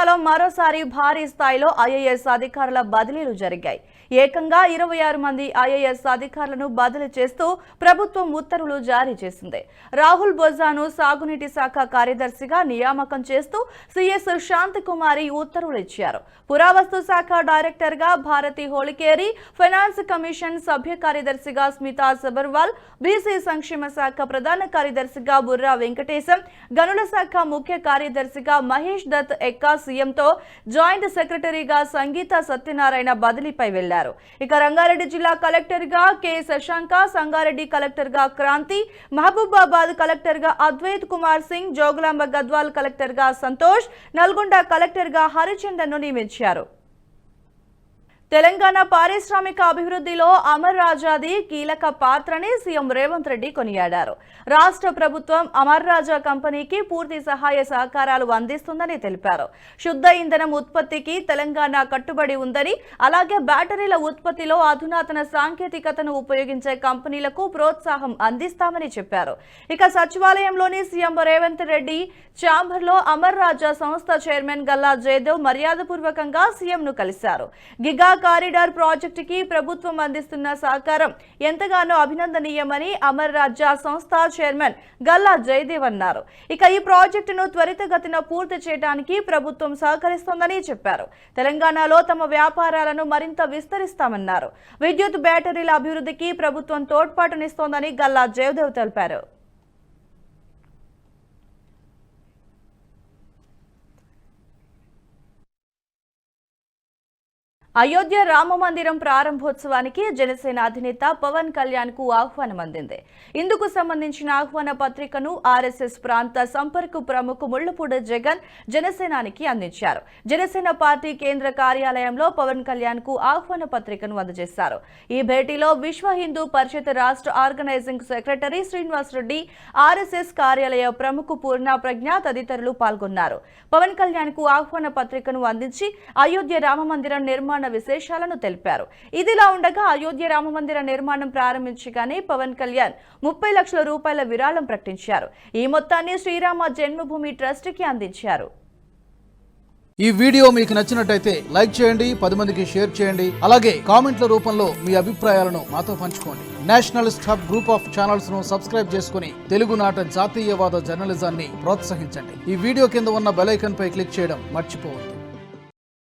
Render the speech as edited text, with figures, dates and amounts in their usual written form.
తెలంగాణలో మరోసారి భారీ స్థాయిలో ఐఏఎస్ అధికారుల బదిలీలు జరిగాయి. ఏకంగా 26 మంది ఐఏఎస్ అధికారులను బదిలీ చేస్తూ ప్రభుత్వం ఉత్తర్వులు జారీ చేసింది. రాహుల్ బొజ్జాను సాగునీటి శాఖ కార్యదర్శిగా నియామకం చేస్తూ సిఎస్ శాంతికుమారి ఉత్తర్వులు ఇచ్చారు. పురావస్తు శాఖ డైరెక్టర్ గా భారతి హోళికేరి, ఫైనాన్స్ కమిషన్ సభ్య కార్యదర్శిగా స్మితా సబర్వాల్, బీసీ సంక్షేమ శాఖ ప్రధాన కార్యదర్శిగా బుర్రా వెంకటేశం, గనుల శాఖ ముఖ్య కార్యదర్శిగా మహేష్ దత్ ఎక్కా సీఎంతో జాయింట్ సెక్రటరీగా సంగీత సత్యనారాయణ బదిలీపై వెళ్లారు. ఇక రంగారెడ్డి జిల్లా కలెక్టర్ గా కె శశాంక, సంగారెడ్డి కలెక్టర్ గా క్రాంతి, మహబూబాబాద్ కలెక్టర్ గా అద్వైత్ కుమార్ సింగ్, జోగులాంబ గద్వాల్ కలెక్టర్ గా సంతోష్, నల్గొండ కలెక్టర్ గా హరిచందన్ ను నియమించారు. తెలంగాణ పారిశ్రామిక అభివృద్ధిలో అమర్ రాజాది కీలక పాత్రని సీఎం రేవంత్ రెడ్డి కొనియాడారు. రాష్ట్ర ప్రభుత్వం అమర్ రాజా కంపెనీకి పూర్తి సహాయ సహకారాలు అందిస్తుందని తెలిపారు. శుద్ధ ఇంధనం ఉత్పత్తికి తెలంగాణ కట్టుబడి ఉందని, అలాగే బ్యాటరీల ఉత్పత్తిలో అధునాతన సాంకేతికతను ఉపయోగించే కంపెనీలకు ప్రోత్సాహం అందిస్తామని చెప్పారు. ఇక సచివాలయంలోని సీఎం రేవంత్ రెడ్డి ఛాంబర్లో అమర్ రాజా సంస్థ చైర్మన్ గల్లా జయదేవ్ మర్యాదపూర్వకంగా సీఎంను కలిశారు. గిగా కారిడార్ ప్రాజెక్టుకి ప్రభుత్వం అందిస్తున్న సహకారం ఎంతగానో అభినందనీయమని అమర్ రాజా సంస్థ చైర్మన్ గల్లా జయదేవ్ అన్నారు. ఇక ఈ ప్రాజెక్టును త్వరితగతిన పూర్తి చేయడానికి ప్రభుత్వం సహకరిస్తోందని చెప్పారు. తెలంగాణలో తమ వ్యాపారాలను మరింత విస్తరిస్తామన్నారు. విద్యుత్ బ్యాటరీల అభివృద్ధికి ప్రభుత్వం తోడ్పాటునిస్తోందని గల్లా జయదేవ్ తెలిపారు. అయోధ్య రామ మందిరం ప్రారంభోత్సవానికి జనసేన అధినేత పవన్ కళ్యాణ్ కు ఆహ్వానం అందింది. ఇందుకు సంబంధించిన ఆహ్వాన పత్రికను ఆర్ఎస్ఎస్ ప్రాంత సంపర్క ప్రముఖ ముళ్లపూడి జగన్ జనసేనానికి అందించారు. జనసేన పార్టీ కేంద్ర కార్యాలయంలో పవన్ కళ్యాణ్ కు ఆహ్వాన పత్రికను అందజేశారు. ఈ భేటీలో విశ్వ హిందూ పరిషత్ రాష్ట్ర organizing secretary Srinivas Reddy, RSS కార్యాలయ ప్రముఖ పూర్ణ ప్రజ్ఞ తదితరులు పాల్గొన్నారు. పవన్ కళ్యాణ్ కు ఆహ్వాన పత్రికను అందించి అయోధ్య రామ మందిరం నిర్మాణ విశేషాలను తెలిపారు. ఇదిలా ఉండగా అయోధ్య రామ మందిర నిర్మాణం ప్రారంభించగానే పవన్ కళ్యాణ్ 30 లక్షల రూపాయల విరాళం ప్రకటించారు. ఈ మొత్తాన్ని శ్రీరామ జన్మభూమి ట్రస్ట్ కి అందించారు. ఈ వీడియో మీకు నచ్చినట్టయితే లైక్ చేయండి, 10 మందికి షేర్ చేయండి. అలాగే కామెంట్ల రూపంలో మీ అభిప్రాయాలను మాతో పంచుకోండి. Nationalist hub group of channels ను సబ్స్క్రైబ్ చేసుకుని తెలుగునాట జాతీయవాద జర్నలిజాన్ని ప్రోత్సహించండి. ఈ వీడియో కింద ఉన్న బెల్ ఐకాన్ పై క్లిక్ చేయడం మర్చిపోవద్దు.